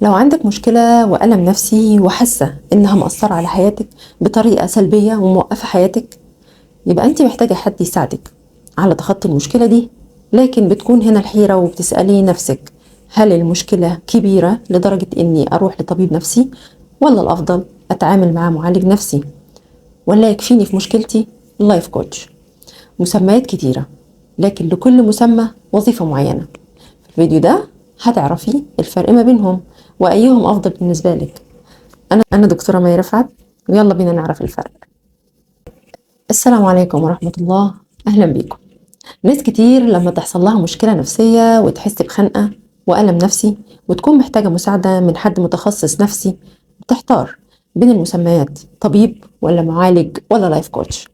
لو عندك مشكلة وألم نفسي وحاسة إنها مأثرة على حياتك بطريقة سلبية وموقفة حياتك، يبقى أنت محتاجة حد يساعدك على تخطي المشكلة دي. لكن بتكون هنا الحيرة وبتسألي نفسك: هل المشكلة كبيرة لدرجة إني أروح لطبيب نفسي، ولا الأفضل أتعامل مع معالج نفسي، ولا يكفيني في مشكلتي لايف كوتش؟ مسميات كتيرة، لكن لكل مسمى وظيفة معينة. في الفيديو ده هتعرفي الفرق ما بينهم وأيهم أفضل بالنسبة لك. أنا دكتورة مي رفعت، ويلا بينا نعرف الفرق. السلام عليكم ورحمة الله، أهلا بيكم. ناس كتير لما تحصل لها مشكلة نفسية وتحس بخنقة وألم نفسي وتكون محتاجة مساعدة من حد متخصص نفسي، بتحتار بين المسميات: طبيب ولا معالج ولا لايف كوتش.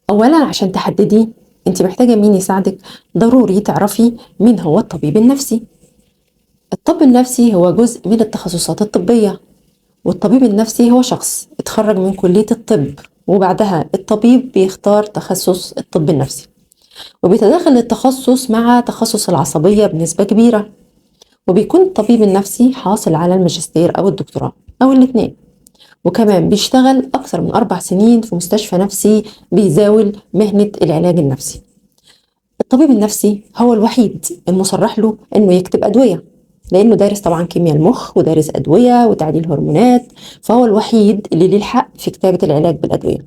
أولا عشان تحددي انت محتاجة مين يساعدك، ضروري تعرفي مين هو الطبيب النفسي. الطب النفسي هو جزء من التخصصات الطبية، والطبيب النفسي هو شخص اتخرج من كلية الطب، وبعدها الطبيب بيختار تخصص الطب النفسي، وبيتداخل التخصص مع تخصص العصبية بنسبة كبيرة. وبيكون الطبيب النفسي حاصل على الماجستير أو الدكتوراه أو الاتنين، وكمان بيشتغل أكثر من 4 سنين في مستشفى نفسي بيزاول مهنة العلاج النفسي. الطبيب النفسي هو الوحيد المصرح له إنه يكتب أدوية، لأنه دارس طبعا كيمياء المخ ودارس أدوية وتعديل هرمونات، فهو الوحيد اللي ليه الحق في كتابة العلاج بالأدوية.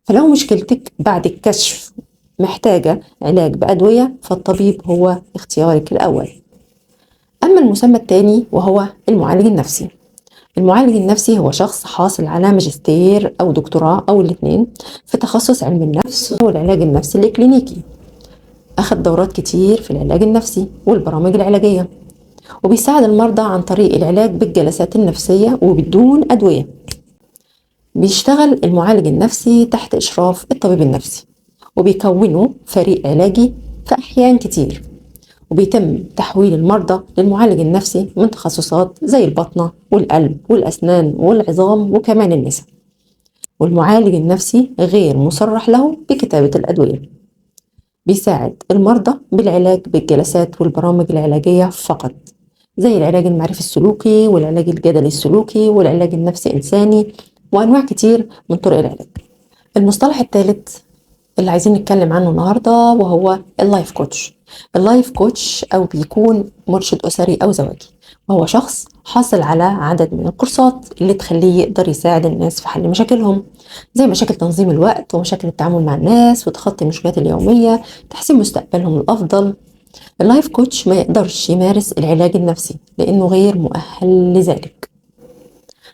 فلو مشكلتك بعد الكشف محتاجة علاج بأدوية، فالطبيب هو اختيارك الأول. أما المسمى الثاني وهو المعالج النفسي. المعالج النفسي هو شخص حاصل على ماجستير أو دكتوراه أو الاثنين في تخصص علم النفس والعلاج النفسي الإكلينيكي. أخذ دورات كتير في العلاج النفسي والبرامج العلاجية، وبيساعد المرضى عن طريق العلاج بالجلسات النفسية وبدون أدوية. بيشتغل المعالج النفسي تحت إشراف الطبيب النفسي، وبيكونوا فريق علاجي في أحيان كتير، وبيتم تحويل المرضى للمعالج النفسي من تخصصات زي البطنة والقلب والأسنان والعظام وكمان النساء. والمعالج النفسي غير مصرح له بكتابة الأدوية، بيساعد المرضى بالعلاج بالجلسات والبرامج العلاجية فقط، زي العلاج المعرفي السلوكي والعلاج الجدلي السلوكي والعلاج النفسي إنساني وأنواع كتير من طرق العلاج. المصطلح الثالث اللي عايزين نتكلم عنه النهاردة وهو اللايف كوتش. اللايف كوتش أو بيكون مرشد أسري أو زواجي، وهو شخص حاصل على عدد من الكورسات اللي تخليه يقدر يساعد الناس في حل مشاكلهم، زي مشاكل تنظيم الوقت ومشاكل التعامل مع الناس وتخطي المشكلات اليومية، تحسين مستقبلهم الأفضل. اللايف كوتش ما يقدرش يمارس العلاج النفسي لأنه غير مؤهل لذلك.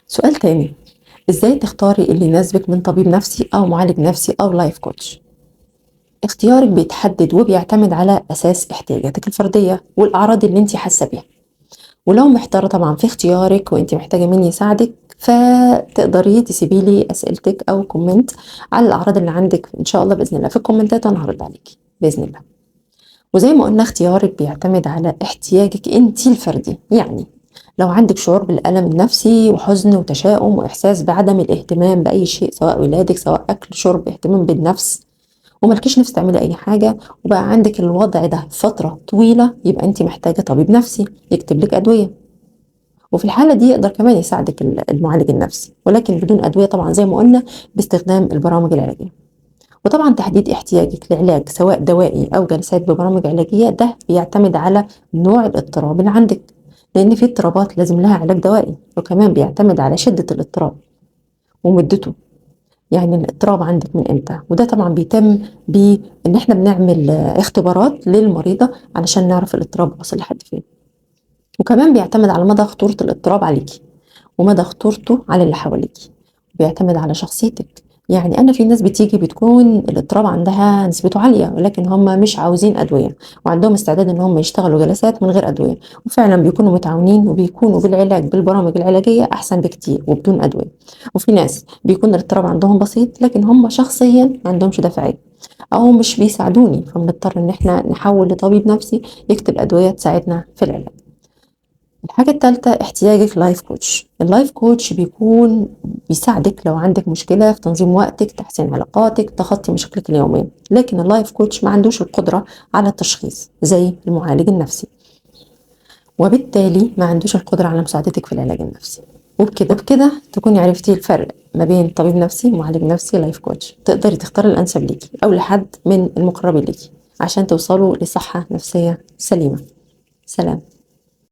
سؤال تاني: ازاي تختاري اللي يناسبك من طبيب نفسي أو معالج نفسي أو لايف كوتش؟ اختيارك بيتحدد وبيعتمد على أساس احتياجاتك الفردية والأعراض اللي انت حاسة بيها. ولو محتارة طبعا في اختيارك وانت محتاجة مني يساعدك، فتقدري تسيبي لي أسئلتك أو كومنت على الأعراض اللي عندك إن شاء الله بإذن الله في الكومنتات، وأنا هرد عليكي بإذن الله. وزي ما قلنا اختيارك بيعتمد على احتياجك انت الفردي. يعني لو عندك شعور بالألم النفسي وحزن وتشاؤم وإحساس بعدم الاهتمام بأي شيء، سواء ولادك سواء أكل شرب اهتمام بالنفس، وملكيش نفس تعملي أي حاجة، وبقى عندك الوضع ده فترة طويلة، يبقى أنت محتاجة طبيب نفسي يكتب لك أدوية. وفي الحالة دي يقدر كمان يساعدك المعالج النفسي، ولكن بدون أدوية طبعا زي ما قلنا، باستخدام البرامج العلاجية. وطبعا تحديد احتياجك لعلاج سواء دوائي أو جلسات ببرامج علاجية ده بيعتمد على نوع الاضطراب اللي عندك، لأن في اضطرابات لازم لها علاج دوائي، وكمان بيعتمد على شدة الاضطراب ومدته. يعني الاضطراب عندك من امتى، وده طبعا بيتم بان احنا بنعمل اختبارات للمريضة علشان نعرف الاضطراب واصل لحد فين. وكمان بيعتمد على مدى خطورة الاضطراب عليكي ومدى خطورته على اللي حواليكي، بيعتمد على شخصيتك. يعني انا في ناس بتيجي بتكون الاضطراب عندها نسبته عالية، ولكن هم مش عاوزين ادوية وعندهم استعداد ان هم يشتغلوا جلسات من غير ادوية، وفعلا بيكونوا متعاونين وبيكونوا بالعلاج بالبرامج العلاجية احسن بكتير وبدون ادوية. وفي ناس بيكون الاضطراب عندهم بسيط لكن هم شخصيا ما عندهمش دافعية او مش بيساعدوني، فبنضطر ان احنا نحول لطبيب نفسي يكتب ادوية تساعدنا في العلاج. الحاجة التالتة احتياجك لايف كوتش. اللايف كوتش بيكون بيساعدك لو عندك مشكلة في تنظيم وقتك، تحسين علاقاتك، تخطي مشاكلك اليومية. لكن اللايف كوتش ما عندوش القدرة على التشخيص زي المعالج النفسي. وبالتالي ما عندوش القدرة على مساعدتك في العلاج النفسي. وبكده تكوني عرفتي الفرق ما بين طبيب نفسي ومعالج نفسي لايف كوتش. تقدري تختاري الأنسب ليكي أو لحد من المقربين ليكي عشان توصلوا لصحة نفسية سليمة. سلام.